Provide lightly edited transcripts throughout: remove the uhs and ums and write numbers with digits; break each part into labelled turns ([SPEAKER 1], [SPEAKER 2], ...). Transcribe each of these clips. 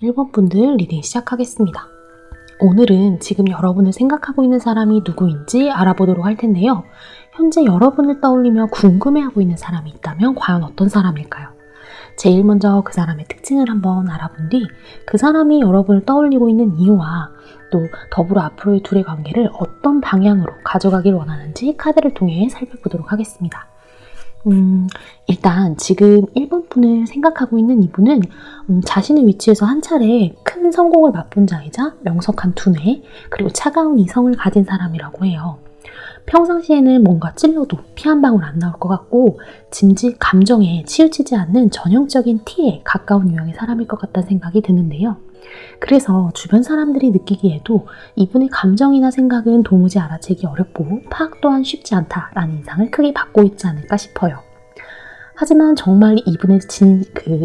[SPEAKER 1] 1번 분들 리딩 시작하겠습니다. 오늘은 지금 여러분을 생각하고 있는 사람이 누구인지 알아보도록 할 텐데요. 현재 여러분을 떠올리며 궁금해하고 있는 사람이 있다면 과연 어떤 사람일까요? 제일 먼저 그 사람의 특징을 한번 알아본 뒤 그 사람이 여러분을 떠올리고 있는 이유와 또 더불어 앞으로의 둘의 관계를 어떤 방향으로 가져가길 원하는지 카드를 통해 살펴보도록 하겠습니다. 일단 지금 1번 분을 생각하고 있는 이분은 자신의 위치에서 한 차례 큰 성공을 맛본 자이자 명석한 두뇌 그리고 차가운 이성을 가진 사람이라고 해요. 평상시에는 뭔가 찔러도 피 한 방울 안 나올 것 같고 감정에 치우치지 않는 전형적인 T에 가까운 유형의 사람일 것 같다는 생각이 드는데요. 그래서 주변 사람들이 느끼기에도 이분의 감정이나 생각은 도무지 알아채기 어렵고 파악 또한 쉽지 않다라는 인상을 크게 받고 있지 않을까 싶어요. 하지만 정말 이분의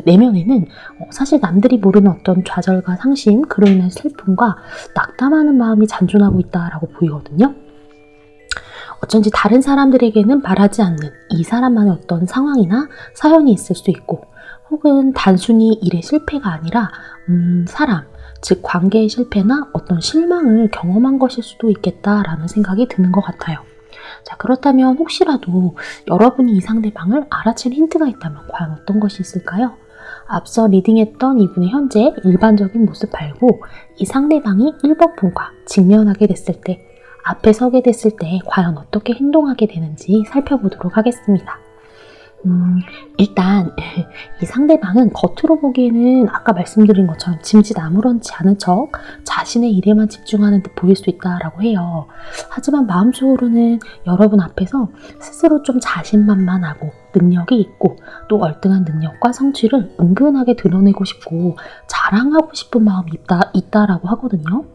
[SPEAKER 1] 내면에는 사실 남들이 모르는 어떤 좌절과 상심, 그로 인한 슬픔과 낙담하는 마음이 잔존하고 있다라고 보이거든요. 어쩐지 다른 사람들에게는 말하지 않는 이 사람만의 어떤 상황이나 사연이 있을 수 있고 혹은 단순히 일의 실패가 아니라 즉 관계의 실패나 어떤 실망을 경험한 것일 수도 있겠다라는 생각이 드는 것 같아요. 자, 그렇다면 혹시라도 여러분이 이 상대방을 알아챌 힌트가 있다면 과연 어떤 것이 있을까요? 앞서 리딩했던 이분의 현재 일반적인 모습 말고 이 상대방이 1번 분과 직면하게 됐을 때, 앞에 서게 됐을 때 과연 어떻게 행동하게 되는지 살펴보도록 하겠습니다. 일단 이 상대방은 겉으로 보기에는 아까 말씀드린 것처럼 짐짓 아무렇지 않은 척 자신의 일에만 집중하는 듯 보일 수 있다라고 해요. 하지만 마음속으로는 여러분 앞에서 스스로 좀 자신만만하고 능력이 있고 또 얼등한 능력과 성취를 은근하게 드러내고 싶고 자랑하고 싶은 마음이 있다라고 하거든요.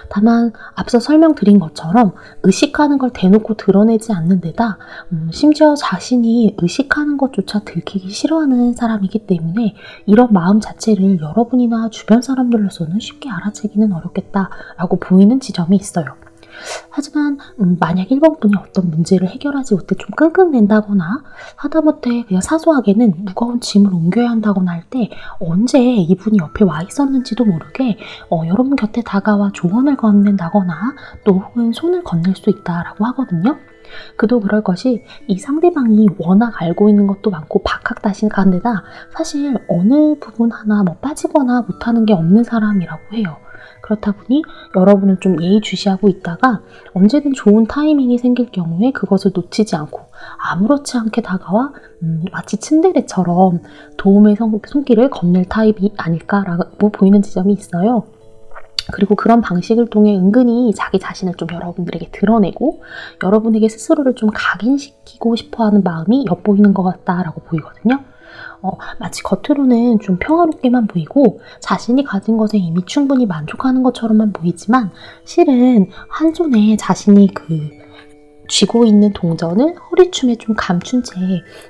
[SPEAKER 1] 다만 앞서 설명드린 것처럼 의식하는 걸 대놓고 드러내지 않는 데다 심지어 자신이 의식하는 것조차 들키기 싫어하는 사람이기 때문에 이런 마음 자체를 여러분이나 주변 사람들로서는 쉽게 알아채기는 어렵겠다라고 보이는 지점이 있어요. 하지만 만약 1번 분이 어떤 문제를 해결하지 못해 좀 끙끙댄다거나 하다못해 그냥 사소하게는 무거운 짐을 옮겨야 한다거나 할 때 언제 이분이 옆에 와 있었는지도 모르게 여러분 곁에 다가와 조언을 건넨다거나 또 혹은 손을 건넬 수 있다라고 하거든요. 그도 그럴 것이 이 상대방이 워낙 알고 있는 것도 많고 박학다식한 데다 사실 어느 부분 하나 빠지거나 못하는 게 없는 사람이라고 해요. 그렇다 보니 여러분은 좀 예의주시하고 있다가 언제든 좋은 타이밍이 생길 경우에 그것을 놓치지 않고 아무렇지 않게 다가와 마치 츤데레처럼 도움의 손길을 건넬 타입이 아닐까라고 보이는 지점이 있어요. 그리고 그런 방식을 통해 은근히 자기 자신을 좀 여러분들에게 드러내고 여러분에게 스스로를 좀 각인시키고 싶어하는 마음이 엿보이는 것 같다라고 보이거든요. 마치 겉으로는 좀 평화롭게만 보이고 자신이 가진 것에 이미 충분히 만족하는 것처럼만 보이지만 실은 한 손에 자신이 쥐고 있는 동전을 허리춤에 좀 감춘 채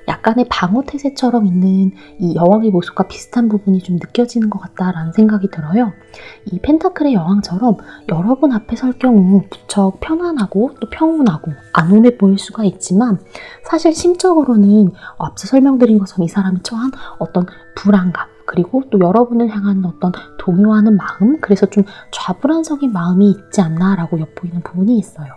[SPEAKER 1] 약간의 방어태세처럼 있는 이 여왕의 모습과 비슷한 부분이 좀 느껴지는 것 같다라는 생각이 들어요. 이 펜타클의 여왕처럼 여러분 앞에 설 경우 무척 편안하고 또 평온하고 안온해 보일 수가 있지만 사실 심적으로는 앞서 설명드린 것처럼 이 사람이 처한 어떤 불안감 그리고 또 여러분을 향한 어떤 동요하는 마음, 그래서 좀 좌불안석인 마음이 있지 않나라고 엿보이는 부분이 있어요.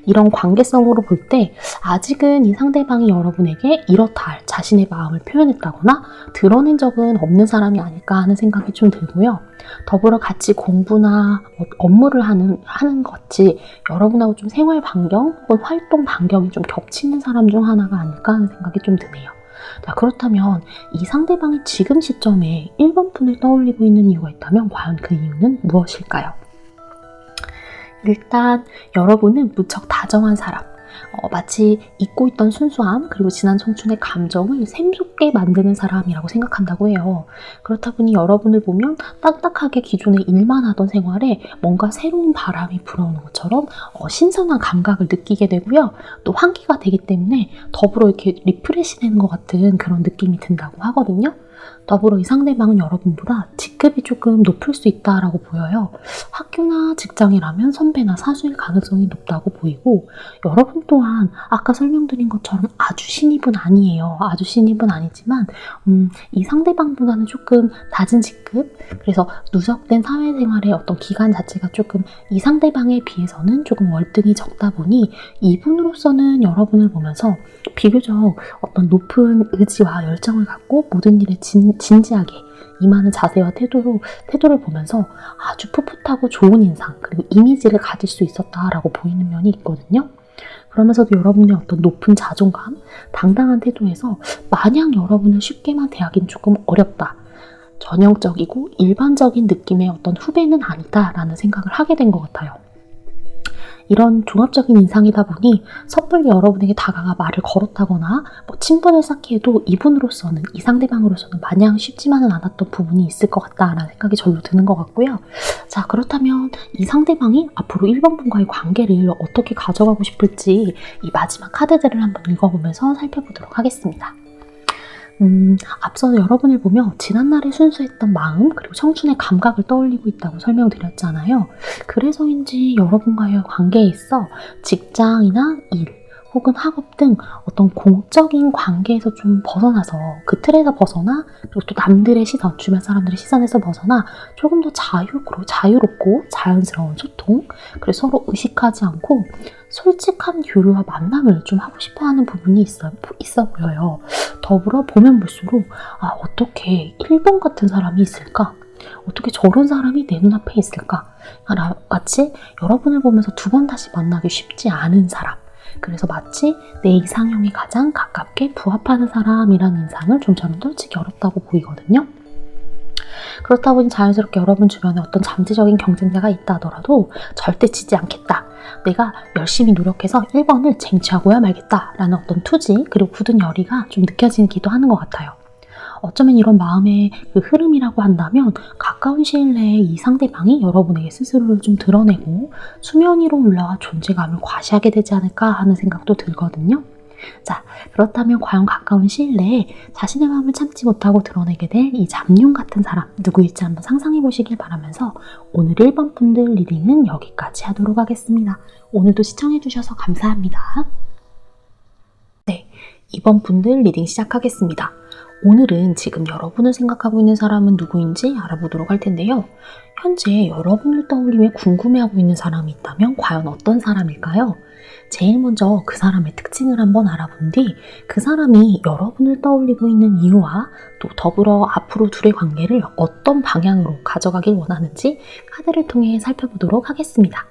[SPEAKER 1] 이런 관계성으로 볼 때 아직은 이 상대방이 여러분에게 이렇다 할 자신의 마음을 표현했다거나 드러낸 적은 없는 사람이 아닐까 하는 생각이 좀 들고요. 더불어 같이 공부나 업무를 하는 것이 여러분하고 좀 생활 반경 혹은 활동 반경이 좀 겹치는 사람 중 하나가 아닐까 하는 생각이 좀 드네요. 자, 그렇다면 이 상대방이 지금 시점에 1번 분을 떠올리고 있는 이유가 있다면 과연 그 이유는 무엇일까요? 일단 여러분은 무척 다정한 사람, 마치 잊고 있던 순수함 그리고 지난 청춘의 감정을 샘솟게 만드는 사람이라고 생각한다고 해요. 그렇다 보니 여러분을 보면 딱딱하게 기존에 일만 하던 생활에 뭔가 새로운 바람이 불어오는 것처럼 신선한 감각을 느끼게 되고요. 또 환기가 되기 때문에 더불어 이렇게 리프레시 되는 것 같은 그런 느낌이 든다고 하거든요. 더불어 이 상대방은 여러분보다 직급이 조금 높을 수 있다라고 보여요. 학교나 직장이라면 선배나 사수일 가능성이 높다고 보이고, 여러분 또한 아까 설명드린 것처럼 아주 신입은 아니에요. 아주 신입은 아니지만 이 상대방보다는 조금 낮은 직급, 그래서 누적된 사회생활의 어떤 기간 자체가 조금 이 상대방에 비해서는 조금 월등히 적다 보니 이분으로서는 여러분을 보면서 비교적 어떤 높은 의지와 열정을 갖고 모든 일에 진지하게 임하는 자세와 태도를 보면서 아주 풋풋하고 좋은 인상, 그리고 이미지를 가질 수 있었다라고 보이는 면이 있거든요. 그러면서도 여러분의 어떤 높은 자존감, 당당한 태도에서 마냥 여러분을 쉽게만 대하기는 조금 어렵다. 전형적이고 일반적인 느낌의 어떤 후배는 아니다라는 생각을 하게 된 것 같아요. 이런 종합적인 인상이다 보니 섣불리 여러분에게 다가가 말을 걸었다거나 친분을 쌓기에도 이분으로서는, 이 상대방으로서는 마냥 쉽지만은 않았던 부분이 있을 것 같다라는 생각이 절로 드는 것 같고요. 자, 그렇다면 이 상대방이 앞으로 1번 분과의 관계를 어떻게 가져가고 싶을지 이 마지막 카드들을 한번 읽어보면서 살펴보도록 하겠습니다. 앞서 여러분을 보며 지난날에 순수했던 마음, 그리고 청춘의 감각을 떠올리고 있다고 설명드렸잖아요. 그래서인지 여러분과의 관계에 있어 직장이나 일, 혹은 학업 등 어떤 공적인 관계에서 좀 벗어나서, 그 틀에서 벗어나, 그리고 또 남들의 시선, 주변 사람들의 시선에서 벗어나 조금 더 자유롭고 자연스러운 소통, 그리고 서로 의식하지 않고 솔직한 교류와 만남을 좀 하고 싶어하는 부분이 있어 보여요. 더불어 보면 볼수록 어떻게 1번 같은 사람이 있을까? 어떻게 저런 사람이 내 눈앞에 있을까? 마치 여러분을 보면서 두 번 다시 만나기 쉽지 않은 사람, 그래서 마치 내 이상형에 가장 가깝게 부합하는 사람이라는 인상을 좀처럼 떨치기 어렵다고 보이거든요. 그렇다 보니 자연스럽게 여러분 주변에 어떤 잠재적인 경쟁자가 있다 하더라도 절대 지지 않겠다. 내가 열심히 노력해서 1번을 쟁취하고야 말겠다 라는 어떤 투지, 그리고 굳은 열의가 좀 느껴지기도 하는 것 같아요. 어쩌면 이런 마음의 그 흐름이라고 한다면 가까운 시일 내에 이 상대방이 여러분에게 스스로를 좀 드러내고 수면 위로 올라와 존재감을 과시하게 되지 않을까 하는 생각도 들거든요. 자, 그렇다면 과연 가까운 시일 내에 자신의 마음을 참지 못하고 드러내게 될 이 잠룡 같은 사람 누구일지 한번 상상해 보시길 바라면서 오늘 1번 분들 리딩은 여기까지 하도록 하겠습니다. 오늘도 시청해 주셔서 감사합니다. 네, 2번 분들 리딩 시작하겠습니다. 오늘은 지금 여러분을 생각하고 있는 사람은 누구인지 알아보도록 할 텐데요. 현재 여러분을 떠올리며 궁금해하고 있는 사람이 있다면 과연 어떤 사람일까요? 제일 먼저 그 사람의 특징을 한번 알아본 뒤 그 사람이 여러분을 떠올리고 있는 이유와 또 더불어 앞으로 둘의 관계를 어떤 방향으로 가져가길 원하는지 카드를 통해 살펴보도록 하겠습니다.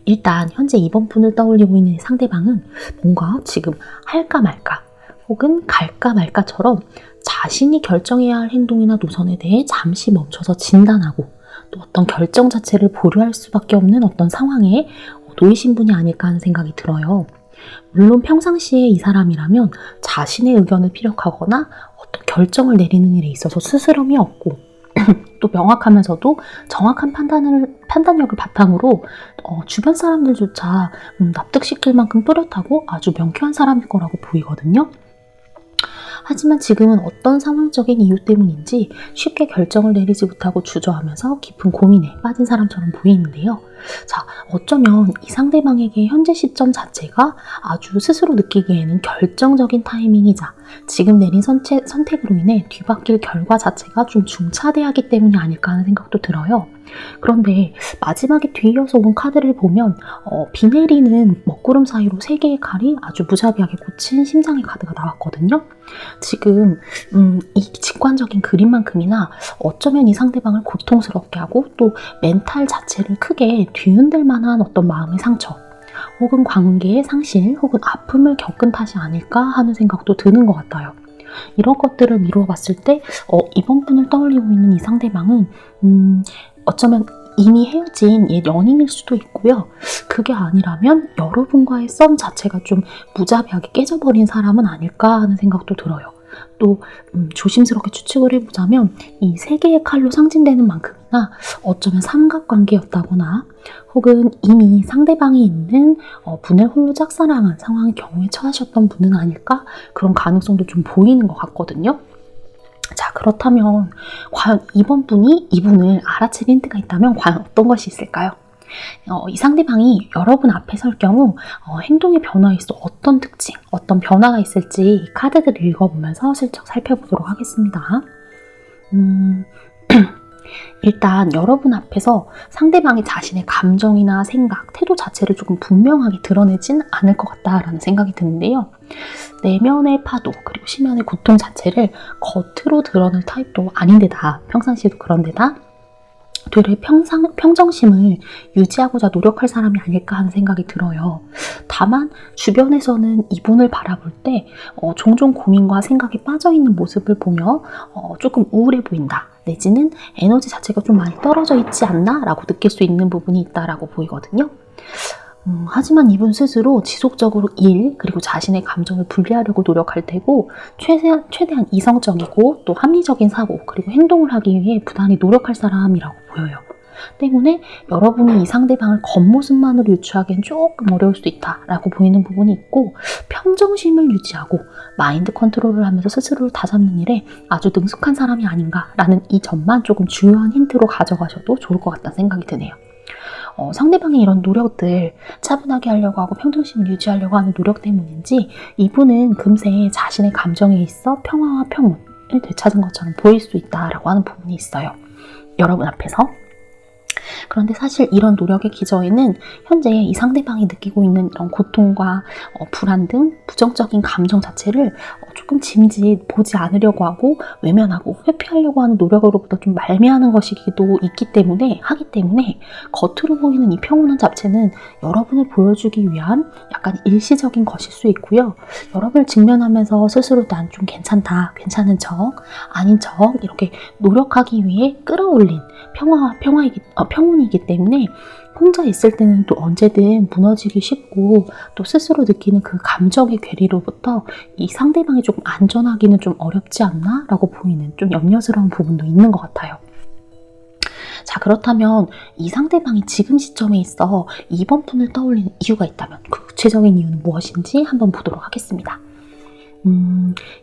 [SPEAKER 1] 일단 현재 2번 분을 떠올리고 있는 상대방은 뭔가 지금 할까 말까 혹은 갈까 말까처럼 자신이 결정해야 할 행동이나 노선에 대해 잠시 멈춰서 진단하고 또 어떤 결정 자체를 보류할 수밖에 없는 어떤 상황에 놓이신 분이 아닐까 하는 생각이 들어요. 물론 평상시에 이 사람이라면 자신의 의견을 피력하거나 어떤 결정을 내리는 일에 있어서 스스럼이 없고 또 명확하면서도 정확한 판단력을 바탕으로 주변 사람들조차 납득시킬 만큼 또렷하고 아주 명쾌한 사람일 거라고 보이거든요. 하지만 지금은 어떤 상황적인 이유 때문인지 쉽게 결정을 내리지 못하고 주저하면서 깊은 고민에 빠진 사람처럼 보이는데요. 자, 어쩌면 이 상대방에게 현재 시점 자체가 아주 스스로 느끼기에는 결정적인 타이밍이자 지금 내린 선택으로 인해 뒤바뀔 결과 자체가 좀 중차대하기 때문이 아닐까 하는 생각도 들어요. 그런데 마지막에 뒤이어서 온 카드를 보면 비 내리는 먹구름 사이로 세 개의 칼이 아주 무자비하게 꽂힌 심장의 카드가 나왔거든요. 지금 이 직관적인 그림만큼이나 어쩌면 이 상대방을 고통스럽게 하고 또 멘탈 자체를 크게 뒤흔들 만한 어떤 마음의 상처 혹은 관계의 상실 혹은 아픔을 겪은 탓이 아닐까 하는 생각도 드는 것 같아요. 이런 것들을 미루어 봤을 때 이번 분을 떠올리고 있는 이 상대방은 어쩌면 이미 헤어진 옛 연인일 수도 있고요. 그게 아니라면 여러분과의 썸 자체가 좀 무자비하게 깨져버린 사람은 아닐까 하는 생각도 들어요. 또 조심스럽게 추측을 해보자면 이 세 개의 칼로 상징되는 만큼이나 어쩌면 삼각관계였다거나 혹은 이미 상대방이 있는 분을 홀로 짝사랑한 상황의 경우에 처하셨던 분은 아닐까? 그런 가능성도 좀 보이는 것 같거든요. 자, 그렇다면 과연 이번 분이 이분을 알아챈 힌트가 있다면 과연 어떤 것이 있을까요? 이 상대방이 여러분 앞에 설 경우 행동의 변화에 있어 어떤 특징, 어떤 변화가 있을지 이 카드들을 읽어보면서 슬쩍 살펴보도록 하겠습니다. 일단 여러분 앞에서 상대방이 자신의 감정이나 생각, 태도 자체를 조금 분명하게 드러내진 않을 것 같다라는 생각이 드는데요. 내면의 파도 그리고 심연의 고통 자체를 겉으로 드러낼 타입도 아닌데다 평상시에도 그런데다 되레 평정심을 유지하고자 노력할 사람이 아닐까 하는 생각이 들어요. 다만 주변에서는 이분을 바라볼 때 종종 고민과 생각에 빠져있는 모습을 보며 조금 우울해 보인다. 내지는 에너지 자체가 좀 많이 떨어져 있지 않나? 라고 느낄 수 있는 부분이 있다라고 보이거든요. 하지만 이분 스스로 지속적으로 일 그리고 자신의 감정을 분리하려고 노력할 테고 최대한 이성적이고 또 합리적인 사고 그리고 행동을 하기 위해 부단히 노력할 사람이라고 보여요. 때문에 여러분이 이 상대방을 겉모습만으로 유추하기엔 조금 어려울 수도 있다라고 보이는 부분이 있고 평정심을 유지하고 마인드 컨트롤을 하면서 스스로를 다잡는 일에 아주 능숙한 사람이 아닌가라는 이 점만 조금 중요한 힌트로 가져가셔도 좋을 것 같다는 생각이 드네요. 상대방의 이런 노력들 차분하게 하려고 하고 평정심을 유지하려고 하는 노력 때문인지 이분은 금세 자신의 감정에 있어 평화와 평온을 되찾은 것처럼 보일 수 있다라고 하는 부분이 있어요. 여러분 앞에서. 그런데 사실 이런 노력의 기저에는 현재 이 상대방이 느끼고 있는 이런 고통과 불안 등 부정적인 감정 자체를 조금 짐짓 보지 않으려고 하고 외면하고 회피하려고 하는 노력으로부터 좀 말미암은 것이기도 하기 때문에 겉으로 보이는 이 평온한 자체는 여러분을 보여주기 위한 약간 일시적인 것일 수 있고요. 여러분을 직면하면서 스스로 난 좀 괜찮다, 괜찮은 척, 아닌 척 이렇게 노력하기 위해 끌어올린 평온이기 때문에 혼자 있을 때는 또 언제든 무너지기 쉽고 또 스스로 느끼는 그 감정의 괴리로부터 이 상대방이 조금 안전하기는 좀 어렵지 않나? 라고 보이는 좀 염려스러운 부분도 있는 것 같아요. 자, 그렇다면 이 상대방이 지금 시점에 있어 이번 분을 떠올리는 이유가 있다면 그 구체적인 이유는 무엇인지 한번 보도록 하겠습니다.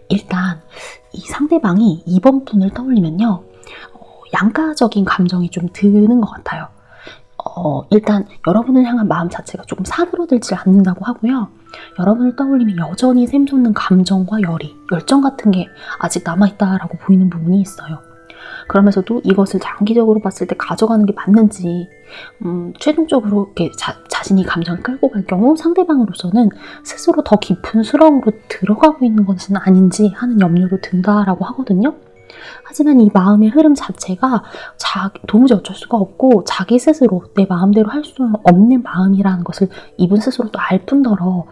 [SPEAKER 1] 일단 이 상대방이 이번 분을 떠올리면요. 양가적인 감정이 좀 드는 것 같아요. 일단 여러분을 향한 마음 자체가 조금 사그러들지 않는다고 하고요. 여러분을 떠올리면 여전히 샘솟는 감정과 열정 같은 게 아직 남아있다라고 보이는 부분이 있어요. 그러면서도 이것을 장기적으로 봤을 때 가져가는 게 맞는지 최종적으로 이렇게 자신이 감정을 끌고 갈 경우 상대방으로서는 스스로 더 깊은 수렁으로 들어가고 있는 것은 아닌지 하는 염려도 든다라고 하거든요. 하지만 이 마음의 흐름 자체가 도무지 어쩔 수가 없고 자기 스스로 내 마음대로 할 수 없는 마음이라는 것을 이분 스스로도 알 뿐더러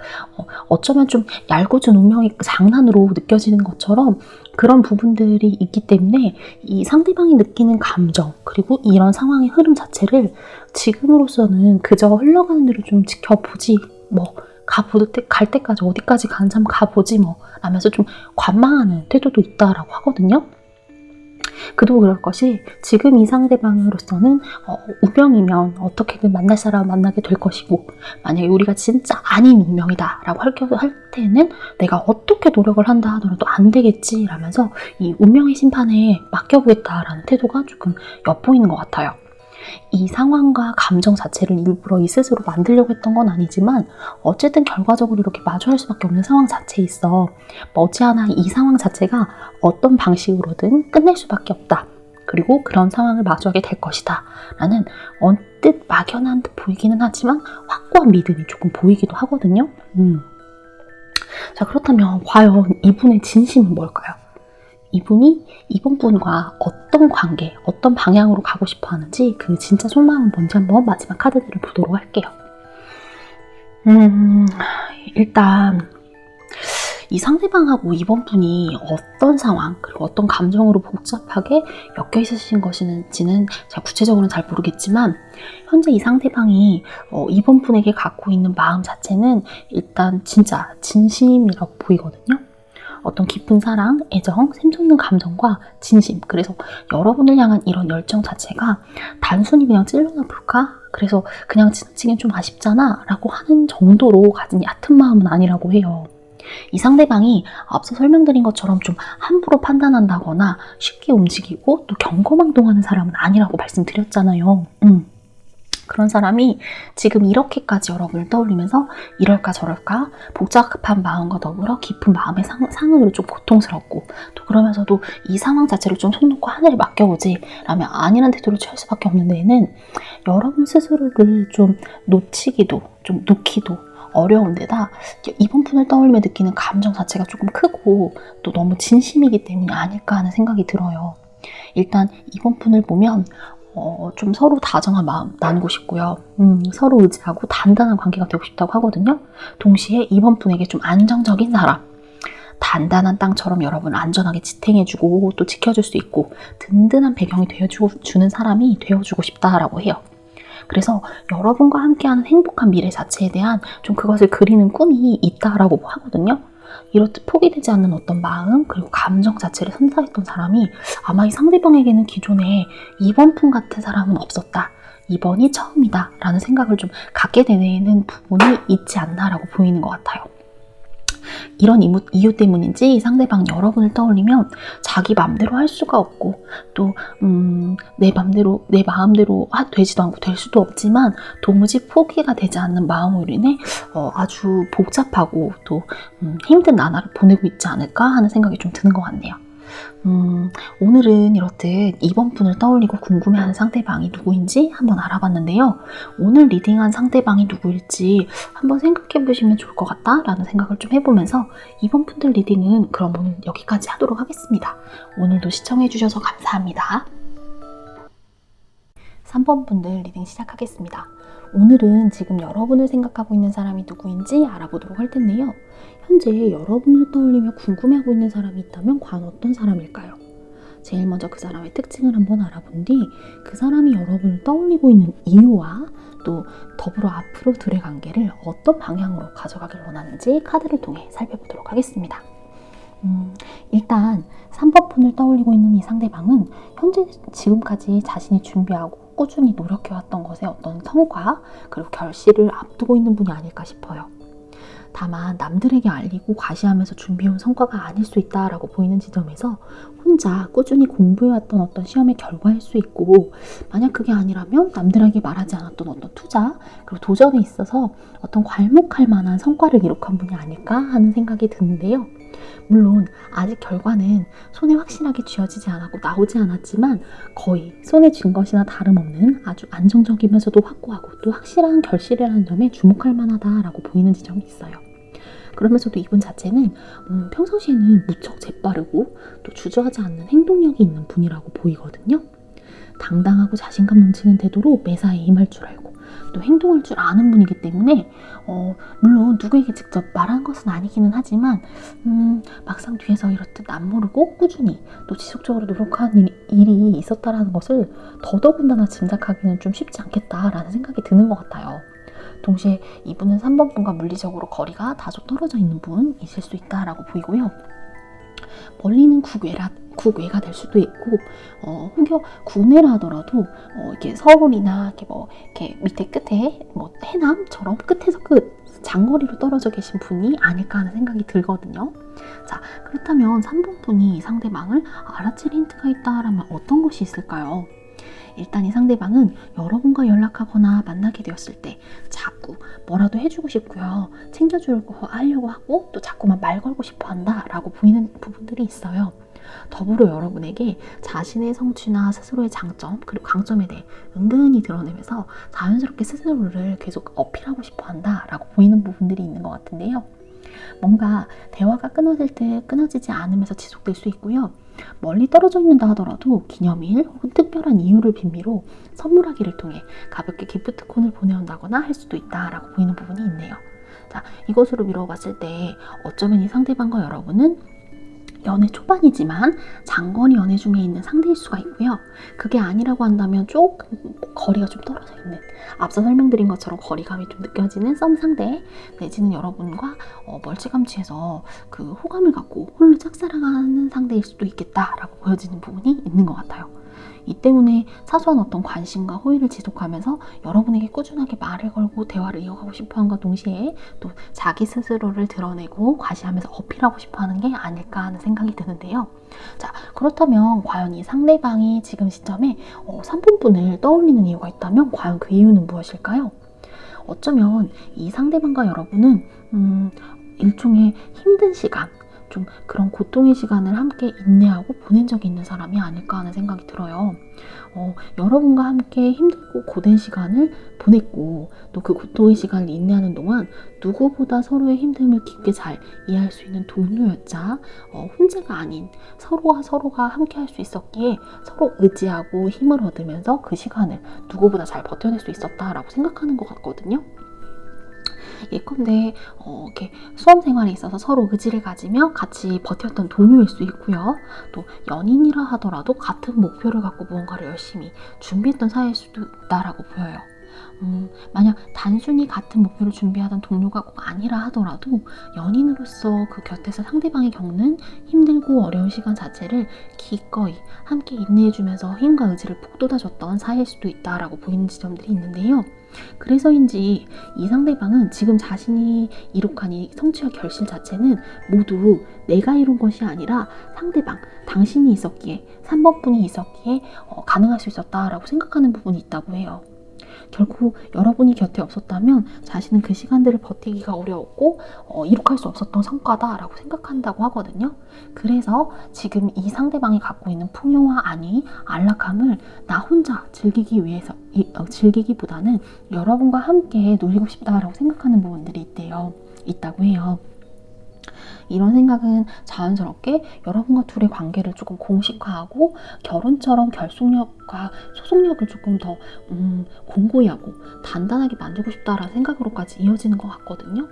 [SPEAKER 1] 어쩌면 좀 얄궂은 운명의 장난으로 느껴지는 것처럼 그런 부분들이 있기 때문에 이 상대방이 느끼는 감정 그리고 이런 상황의 흐름 자체를 지금으로서는 그저 흘러가는 대로 좀 지켜보지 갈 때까지 어디까지 가는지 한번 가보지 라면서 좀 관망하는 태도도 있다라고 하거든요. 그도 그럴 것이 지금 이 상대방으로서는 운명이면 어떻게든 만날 사람 만나게 될 것이고 만약에 우리가 진짜 아닌 운명이다 라고 할 때는 내가 어떻게 노력을 한다 하더라도 안 되겠지 라면서 이 운명의 심판에 맡겨보겠다라는 태도가 조금 엿보이는 것 같아요. 이 상황과 감정 자체를 일부러 이 스스로 만들려고 했던 건 아니지만 어쨌든 결과적으로 이렇게 마주할 수밖에 없는 상황 자체에 있어 머지않아 이 상황 자체가 어떤 방식으로든 끝낼 수밖에 없다. 그리고 그런 상황을 마주하게 될 것이다. 라는 언뜻 막연한 듯 보이기는 하지만 확고한 믿음이 조금 보이기도 하거든요. 자, 그렇다면 과연 이분의 진심은 뭘까요? 이분이 이번 분과 어떤 관계, 어떤 방향으로 가고 싶어 하는지 그 진짜 속마음은 뭔지 한번 마지막 카드들을 보도록 할게요. 일단 이 상대방하고 이번 분이 어떤 상황 그리고 어떤 감정으로 복잡하게 엮여 있으신 것인지는 제가 구체적으로는 잘 모르겠지만 현재 이 상대방이 이번 분에게 갖고 있는 마음 자체는 일단 진짜 진심이라고 보이거든요. 어떤 깊은 사랑, 애정, 샘솟는 감정과 진심 그래서 여러분을 향한 이런 열정 자체가 단순히 그냥 찔러나 볼까? 그래서 그냥 지나치긴 좀 아쉽잖아 라고 하는 정도로 가진 얕은 마음은 아니라고 해요. 이 상대방이 앞서 설명드린 것처럼 좀 함부로 판단한다거나 쉽게 움직이고 또 경거망동하는 사람은 아니라고 말씀드렸잖아요. 그런 사람이 지금 이렇게까지 여러분을 떠올리면서 이럴까 저럴까 복잡한 마음과 더불어 깊은 마음의 상응으로 좀 고통스럽고, 또 그러면서도 이 상황 자체를 좀 손 놓고 하늘에 맡겨보지 라면 아니란 태도를 취할 수밖에 없는 데에는 여러분 스스로를 좀 놓치기도 좀 놓기도 어려운 데다 이번 푼을 떠올리며 느끼는 감정 자체가 조금 크고 또 너무 진심이기 때문이 아닐까 하는 생각이 들어요. 일단 이번 푼을 보면 좀 서로 다정한 마음 나누고 싶고요. 서로 의지하고 단단한 관계가 되고 싶다고 하거든요. 동시에 이번 분에게 좀 안정적인 사람, 단단한 땅처럼 여러분을 안전하게 지탱해주고 또 지켜줄 수 있고 든든한 배경이 되어주는 사람이 되어주고 싶다라고 해요. 그래서 여러분과 함께하는 행복한 미래 자체에 대한 좀 그것을 그리는 꿈이 있다라고 하거든요. 이렇듯 포기되지 않는 어떤 마음 그리고 감정 자체를 선사했던 사람이 아마 이 상대방에게는 기존에 이번 품 같은 사람은 없었다, 이번이 처음이다 라는 생각을 좀 갖게 되는 부분이 있지 않나라고 보이는 것 같아요. 이런 이유 때문인지 이 상대방 여러분을 떠올리면 자기 맘대로 할 수가 없고 또 내 마음대로 되지도 않고 될 수도 없지만 도무지 포기가 되지 않는 마음으로 인해 아주 복잡하고 또 힘든 나날을 보내고 있지 않을까 하는 생각이 좀 드는 것 같네요. 오늘은 이렇듯 이번 분을 떠올리고 궁금해하는 상대방이 누구인지 한번 알아봤는데요. 오늘 리딩한 상대방이 누구일지 한번 생각해 보시면 좋을 것 같다라는 생각을 좀 해보면서 이번 분들 리딩은 그럼 오늘 여기까지 하도록 하겠습니다. 오늘도 시청해 주셔서 감사합니다. 3번 분들 리딩 시작하겠습니다. 오늘은 지금 여러분을 생각하고 있는 사람이 누구인지 알아보도록 할 텐데요. 현재 여러분을 떠올리며 궁금해하고 있는 사람이 있다면 과연 어떤 사람일까요? 제일 먼저 그 사람의 특징을 한번 알아본 뒤 그 사람이 여러분을 떠올리고 있는 이유와 또 더불어 앞으로 둘의 관계를 어떤 방향으로 가져가길 원하는지 카드를 통해 살펴보도록 하겠습니다. 일단 3번 푼을 떠올리고 있는 이 상대방은 현재 지금까지 자신이 준비하고 꾸준히 노력해왔던 것의 어떤 성과 그리고 결실을 앞두고 있는 분이 아닐까 싶어요. 다만 남들에게 알리고 과시하면서 준비해온 성과가 아닐 수 있다라고 보이는 지점에서 혼자 꾸준히 공부해왔던 어떤 시험의 결과일 수 있고, 만약 그게 아니라면 남들에게 말하지 않았던 어떤 투자 그리고 도전에 있어서 어떤 괄목할 만한 성과를 기록한 분이 아닐까 하는 생각이 드는데요. 물론 아직 결과는 손에 확실하게 쥐어지지 않았고 나오지 않았지만 거의 손에 쥔 것이나 다름없는 아주 안정적이면서도 확고하고 또 확실한 결실이라는 점에 주목할 만하다라고 보이는 지점이 있어요. 그러면서도 이분 자체는 평상시에는 무척 재빠르고 또 주저하지 않는 행동력이 있는 분이라고 보이거든요. 당당하고 자신감 넘치는 태도로 매사에 임할 줄 알고 또 행동할 줄 아는 분이기 때문에 물론 누구에게 직접 말한 것은 아니기는 하지만 막상 뒤에서 이렇듯 남모르고 꾸준히 또 지속적으로 노력하는 일이 있었다라는 것을 더더군다나 짐작하기는 좀 쉽지 않겠다라는 생각이 드는 것 같아요. 동시에 이분은 3번 분과 물리적으로 거리가 다소 떨어져 있는 분이실 수 있다라고 보이고요. 멀리는 국외가 될 수도 있고, 혹여 국내라 하더라도 이렇게 서울이나 이렇게 밑에 끝에 해남처럼 끝에서 끝 장거리로 떨어져 계신 분이 아닐까 하는 생각이 들거든요. 자, 그렇다면 3번 분이 상대방을 알아챌 힌트가 있다라면 어떤 것이 있을까요? 일단 이 상대방은 여러분과 연락하거나 만나게 되었을 때 자꾸 뭐라도 해주고 싶고요. 챙겨주려고 하려고 하고 또 자꾸만 말 걸고 싶어 한다라고 보이는 부분들이 있어요. 더불어 여러분에게 자신의 성취나 스스로의 장점 그리고 강점에 대해 은근히 드러내면서 자연스럽게 스스로를 계속 어필하고 싶어 한다라고 보이는 부분들이 있는 것 같은데요. 뭔가 대화가 끊어질 때 끊어지지 않으면서 지속될 수 있고요. 멀리 떨어져 있는다 하더라도 기념일 혹은 특별한 이유를 빌미로 선물하기를 통해 가볍게 기프트콘을 보내온다거나 할 수도 있다라고 보이는 부분이 있네요. 자, 이것으로 미뤄봤을 때 어쩌면 이 상대방과 여러분은 연애 초반이지만 장거리 연애 중에 있는 상대일 수가 있고요. 그게 아니라고 한다면 조금 거리가 좀 떨어져 있는, 앞서 설명드린 것처럼 거리감이 좀 느껴지는 썸 상대 내지는 여러분과 멀찌감치해서 그 호감을 갖고 홀로 짝사랑하는 상대일 수도 있겠다라고 보여지는 부분이 있는 것 같아요. 이 때문에 사소한 어떤 관심과 호의를 지속하면서 여러분에게 꾸준하게 말을 걸고 대화를 이어가고 싶어함과 동시에 또 자기 스스로를 드러내고 과시하면서 어필하고 싶어하는 게 아닐까 하는 생각이 드는데요. 자, 그렇다면 과연 이 상대방이 지금 시점에 3분분을 떠올리는 이유가 있다면 과연 그 이유는 무엇일까요? 어쩌면 이 상대방과 여러분은 일종의 힘든 시간, 좀 그런 고통의 시간을 함께 인내하고 보낸 적이 있는 사람이 아닐까 하는 생각이 들어요. 여러분과 함께 힘들고 고된 시간을 보냈고 또 그 고통의 시간을 인내하는 동안 누구보다 서로의 힘듦을 깊게 잘 이해할 수 있는 동료였자 혼자가 아닌 서로가 함께 할 수 있었기에 서로 의지하고 힘을 얻으면서 그 시간을 누구보다 잘 버텨낼 수 있었다라고 생각하는 것 같거든요. 예컨대 이렇게 수험 생활에 있어서 서로 의지를 가지며 같이 버텼던 동료일 수 있고요. 또 연인이라 하더라도 같은 목표를 갖고 무언가를 열심히 준비했던 사이일 수도 있다라고 보여요. 만약 단순히 같은 목표를 준비하던 동료가 꼭 아니라 하더라도 연인으로서 그 곁에서 상대방이 겪는 힘들고 어려운 시간 자체를 기꺼이 함께 인내해주면서 힘과 의지를 북돋아줬던 사이일 수도 있다라고 보이는 지점들이 있는데요. 그래서인지 이 상대방은 지금 자신이 이룩한 이 성취와 결실 자체는 모두 내가 이룬 것이 아니라 상대방, 당신이 있었기에 3번분이 있었기에 가능할 수 있었다라고 생각하는 부분이 있다고 해요. 결국 여러분이 곁에 없었다면 자신은 그 시간들을 버티기가 어려웠고 이룩할 수 없었던 성과다라고 생각한다고 하거든요. 그래서 지금 이 상대방이 갖고 있는 풍요와 안위, 안락함을 나 혼자 즐기기보다는 여러분과 함께 누리고 싶다라고 생각하는 부분들이 있다고 해요. 이런 생각은 자연스럽게 여러분과 둘의 관계를 조금 공식화하고 결혼처럼 결속력과 소속력을 조금 더 공고히 하고 단단하게 만들고 싶다라는 생각으로까지 이어지는 것 같거든요.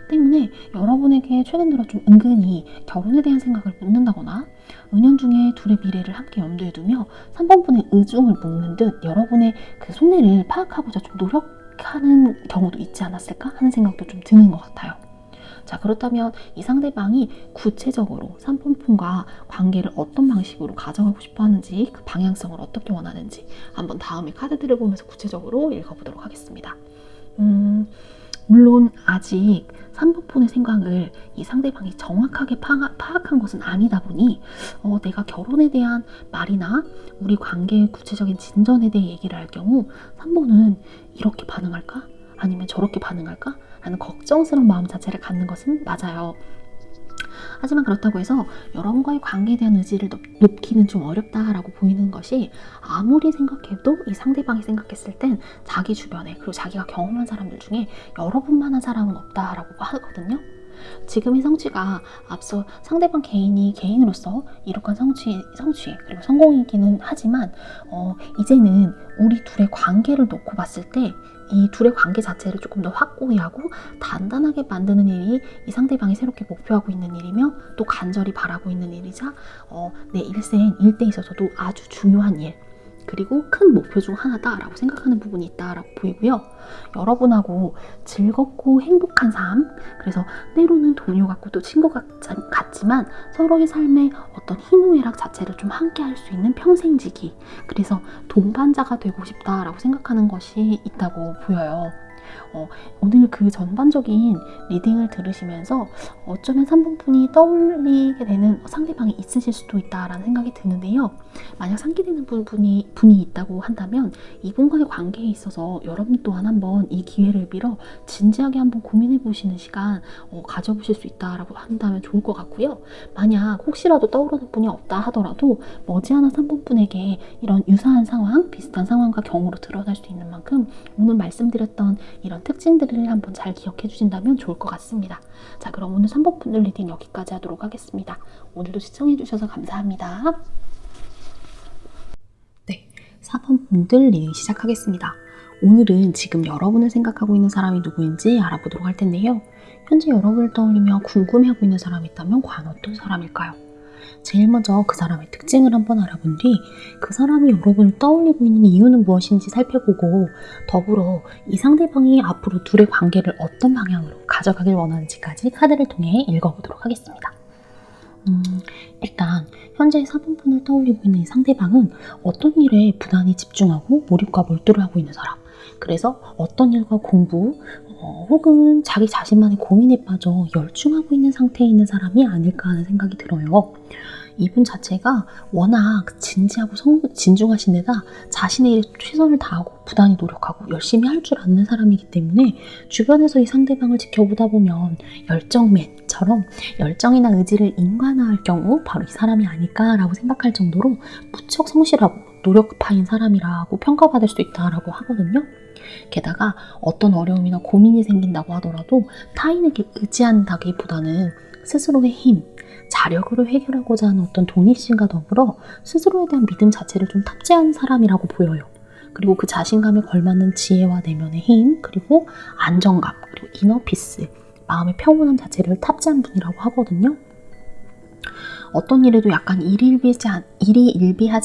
[SPEAKER 1] 때문에 여러분에게 최근 들어 좀 은근히 결혼에 대한 생각을 묻는다거나 은연중에 둘의 미래를 함께 염두에 두며 3번분의 의중을 묻는 듯 여러분의 그 속내를 파악하고자 좀 노력하는 경우도 있지 않았을까 하는 생각도 좀 드는 것 같아요. 자, 그렇다면 이 상대방이 구체적으로 3번분과 관계를 어떤 방식으로 가져가고 싶어 하는지, 그 방향성을 어떻게 원하는지 한번 다음에 카드들을 보면서 구체적으로 읽어보도록 하겠습니다. 물론 아직 3번분의 생각을 이 상대방이 정확하게 파악한 것은 아니다 보니 내가 결혼에 대한 말이나 우리 관계의 구체적인 진전에 대해 얘기를 할 경우 3번은 이렇게 반응할까? 아니면 저렇게 반응할까? 라는 걱정스러운 마음 자체를 갖는 것은 맞아요. 하지만 그렇다고 해서 여러분과의 관계에 대한 의지를 높이는 좀 어렵다라고 보이는 것이 아무리 생각해도 이 상대방이 생각했을 땐 자기 주변에 그리고 자기가 경험한 사람들 중에 여러분만한 사람은 없다라고 하거든요. 지금의 성취가 앞서 상대방 개인이 개인으로서 이룩한 성취 그리고 성공이기는 하지만 이제는 우리 둘의 관계를 놓고 봤을 때 이 둘의 관계 자체를 조금 더 확고히 하고 단단하게 만드는 일이 이 상대방이 새롭게 목표하고 있는 일이며 또 간절히 바라고 있는 일이자 내 일대에 있어서도 아주 중요한 일 그리고 큰 목표 중 하나다라고 생각하는 부분이 있다라고 보이고요. 여러분하고 즐겁고 행복한 삶, 그래서 때로는 동료 같고 또 친구 같지만 서로의 삶의 어떤 희노애락 자체를 좀 함께 할 수 있는 평생지기, 그래서 동반자가 되고 싶다라고 생각하는 것이 있다고 보여요. 오늘 그 전반적인 리딩을 들으시면서 어쩌면 3번분이 떠올리게 되는 상대방이 있으실 수도 있다라는 생각이 드는데요. 만약 상기되는 분이 있다고 한다면 이분과의 관계에 있어서 여러분 또한 한번 이 기회를 빌어 진지하게 한번 고민해 보시는 시간 가져보실 수 있다라고 한다면 좋을 것 같고요. 만약 혹시라도 떠오르는 분이 없다 하더라도 머지않아 3번분에게 이런 유사한 상황, 비슷한 상황과 경우로 드러날 수 있는 만큼 오늘 말씀드렸던 이런 특징들을 한번 잘 기억해 주신다면 좋을 것 같습니다. 자, 그럼 오늘 3번분들 리딩 여기까지 하도록 하겠습니다. 오늘도 시청해 주셔서 감사합니다. 네, 4번분들 리딩 시작하겠습니다. 오늘은 지금 여러분을 생각하고 있는 사람이 누구인지 알아보도록 할 텐데요. 현재 여러분을 떠올리며 궁금해하고 있는 사람이 있다면 과연 어떤 사람일까요? 제일 먼저 그 사람의 특징을 한번 알아본 뒤 그 사람이 여러분을 떠올리고 있는 이유는 무엇인지 살펴보고 더불어 이 상대방이 앞으로 둘의 관계를 어떤 방향으로 가져가길 원하는지까지 카드를 통해 읽어보도록 하겠습니다. 일단 현재 4번분을 떠올리고 있는 이 상대방은 어떤 일에 부단히 집중하고 몰입과 몰두를 하고 있는 사람. 그래서 어떤 일과 공부 혹은 자기 자신만의 고민에 빠져 열중하고 있는 상태에 있는 사람이 아닐까 하는 생각이 들어요. 이분 자체가 워낙 진지하고 진중하신 데다 자신의 일에 최선을 다하고 부단히 노력하고 열심히 할 줄 아는 사람이기 때문에 주변에서 이 상대방을 지켜보다 보면 열정맨처럼 열정이나 의지를 인간화할 경우 바로 이 사람이 아닐까라고 생각할 정도로 무척 성실하고 노력파인 사람이라고 평가받을 수 있다라고 하거든요. 게다가 어떤 어려움이나 고민이 생긴다고 하더라도 타인에게 의지한다기보다는 스스로의 힘, 자력으로 해결하고자 하는 어떤 독립심과 더불어 스스로에 대한 믿음 자체를 좀 탑재하는 사람이라고 보여요. 그리고 그 자신감에 걸맞는 지혜와 내면의 힘, 그리고 안정감, 그리고 이너피스, 마음의 평온함 자체를 탑재한 분이라고 하거든요. 어떤 일에도 약간 일희일비하지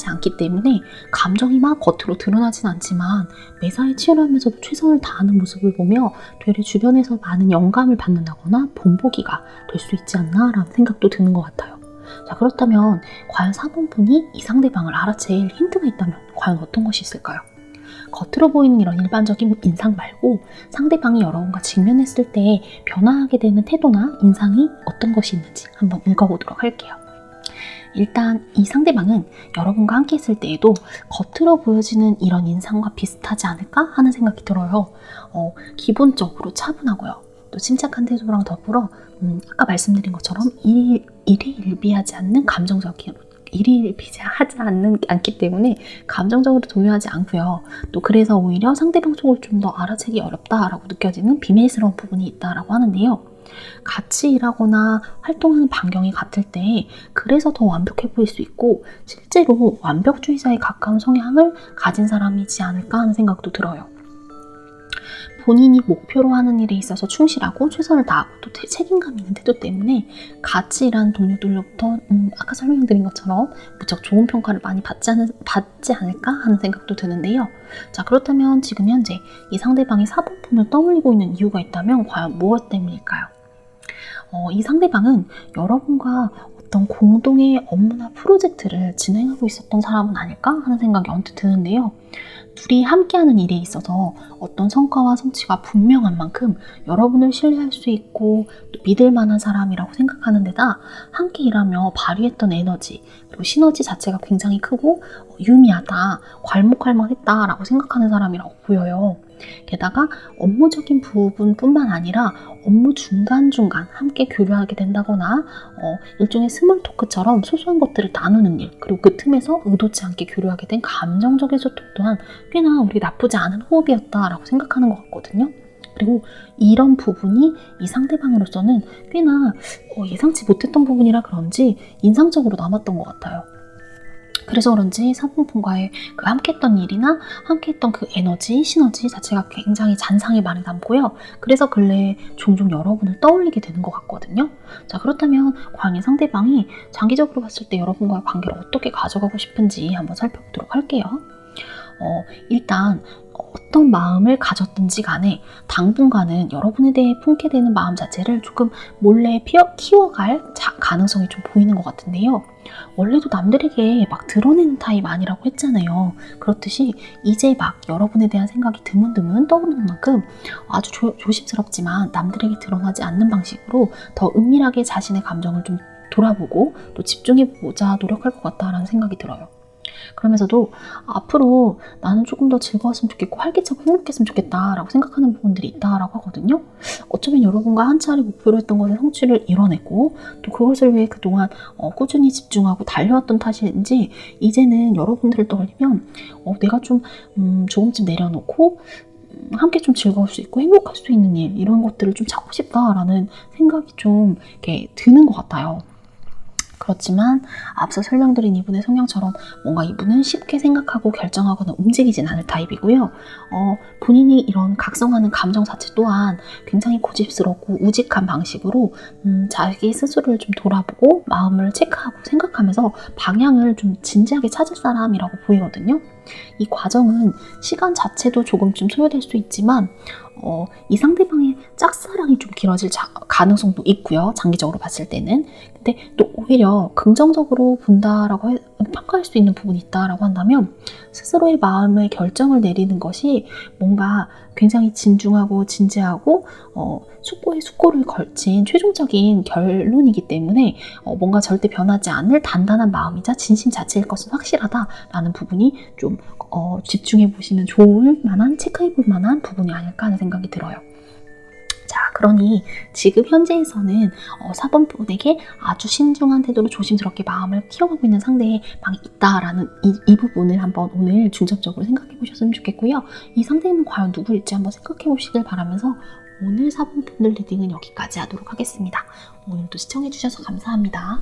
[SPEAKER 1] 않기 때문에 감정이 막 겉으로 드러나진 않지만 매사에 치열하면서도 최선을 다하는 모습을 보며 되레 주변에서 많은 영감을 받는다거나 본보기가 될 수 있지 않나라는 생각도 드는 것 같아요. 자, 그렇다면 과연 4번분이 이 상대방을 알아챌 힌트가 있다면 과연 어떤 것이 있을까요? 겉으로 보이는 이런 일반적인 인상 말고 상대방이 여러분과 직면했을 때 변화하게 되는 태도나 인상이 어떤 것이 있는지 한번 읽어보도록 할게요. 일단 이 상대방은 여러분과 함께 있을 때에도 겉으로 보여지는 이런 인상과 비슷하지 않을까 하는 생각이 들어요. 기본적으로 차분하고요. 또 침착한 태도랑 더불어 아까 말씀드린 것처럼 일희일비하지 않기 때문에 감정적으로 동요하지 않고요. 또 그래서 오히려 상대방 속을 좀 더 알아채기 어렵다라고 느껴지는 비밀스러운 부분이 있다라고 하는데요. 같이 일하거나 활동하는 반경이 같을 때 그래서 더 완벽해 보일 수 있고 실제로 완벽주의자에 가까운 성향을 가진 사람이지 않을까 하는 생각도 들어요. 본인이 목표로 하는 일에 있어서 충실하고 최선을 다하고 또 책임감 있는 태도 때문에 같이 일하는 동료들로부터 아까 설명드린 것처럼 무척 좋은 평가를 많이 받지 않을까 하는 생각도 드는데요. 자, 그렇다면 지금 현재 이 상대방이 4번품을 떠올리고 있는 이유가 있다면 과연 무엇 때문일까요? 이 상대방은 여러분과 어떤 공동의 업무나 프로젝트를 진행하고 있었던 사람은 아닐까 하는 생각이 언뜻 드는데요. 둘이 함께하는 일에 있어서 어떤 성과와 성취가 분명한 만큼 여러분을 신뢰할 수 있고 또 믿을 만한 사람이라고 생각하는 데다 함께 일하며 발휘했던 에너지 그리고 시너지 자체가 굉장히 크고 유미하다, 괄목할만했다라고 생각하는 사람이라고 보여요. 게다가 업무적인 부분뿐만 아니라 업무 중간중간 함께 교류하게 된다거나 일종의 스몰 토크처럼 소소한 것들을 나누는 일 그리고 그 틈에서 의도치 않게 교류하게 된 감정적인 소통 또한 꽤나 우리 나쁘지 않은 호흡이었다라고 생각하는 것 같거든요. 그리고 이런 부분이 이 상대방으로서는 꽤나 예상치 못했던 부분이라 그런지 인상적으로 남았던 것 같아요. 그래서 그런지 4번분과의 그 함께했던 일이나 함께했던 그 에너지, 시너지 자체가 굉장히 잔상이 많이 남고요. 그래서 근래에 종종 여러분을 떠올리게 되는 것 같거든요. 자, 그렇다면 과연 이 상대방이 장기적으로 봤을 때 여러분과의 관계를 어떻게 가져가고 싶은지 한번 살펴보도록 할게요. 일단 어떤 마음을 가졌든지 간에 당분간은 여러분에 대해 품게 되는 마음 자체를 조금 몰래 키워갈 가능성이 좀 보이는 것 같은데요. 원래도 남들에게 막 드러내는 타입 아니라고 했잖아요. 그렇듯이 이제 막 여러분에 대한 생각이 드문드문 떠오르는 만큼 아주 조심스럽지만 남들에게 드러나지 않는 방식으로 더 은밀하게 자신의 감정을 좀 돌아보고 또 집중해보자 노력할 것 같다라는 생각이 들어요. 그러면서도 앞으로 나는 조금 더 즐거웠으면 좋겠고 활기차고 행복했으면 좋겠다라고 생각하는 부분들이 있다라고 하거든요. 어쩌면 여러분과 한 차례 목표로 했던 것의 성취를 이뤄내고 또 그것을 위해 그동안 꾸준히 집중하고 달려왔던 탓인지 이제는 여러분들을 떠올리면 내가 좀 조금쯤 내려놓고 함께 좀 즐거울 수 있고 행복할 수 있는 일 이런 것들을 좀 찾고 싶다라는 생각이 좀 이렇게 드는 것 같아요. 그렇지만 앞서 설명드린 이분의 성향처럼 뭔가 이분은 쉽게 생각하고 결정하거나 움직이진 않을 타입이고요. 본인이 이런 각성하는 감정 자체 또한 굉장히 고집스럽고 우직한 방식으로 자기 스스로를 좀 돌아보고 마음을 체크하고 생각하면서 방향을 좀 진지하게 찾을 사람이라고 보이거든요. 이 과정은 시간 자체도 조금쯤 소요될 수 있지만 이 상대방의 짝사랑이 좀 길어질 가능성도 있고요. 장기적으로 봤을 때는. 근데 또 오히려 긍정적으로 본다라고 평가할 수 있는 부분이 있다라고 한다면 스스로의 마음의 결정을 내리는 것이 뭔가 굉장히 진중하고 진지하고 숙고에 숙고를 걸친 최종적인 결론이기 때문에 뭔가 절대 변하지 않을 단단한 마음이자 진심 자체일 것은 확실하다라는 부분이 좀 집중해 보시면 좋을 만한, 체크해 볼 만한 부분이 아닐까 하는 생각이 들어요. 자, 그러니 지금 현재에서는 4번 분에게 아주 신중한 태도로 조심스럽게 마음을 키워가고 있는 상대의 방이 있다라는 이 부분을 한번 오늘 중점적으로 생각해 보셨으면 좋겠고요. 이 상대는 과연 누구일지 한번 생각해 보시길 바라면서 오늘 4번 분들 리딩은 여기까지 하도록 하겠습니다. 오늘도 시청해 주셔서 감사합니다.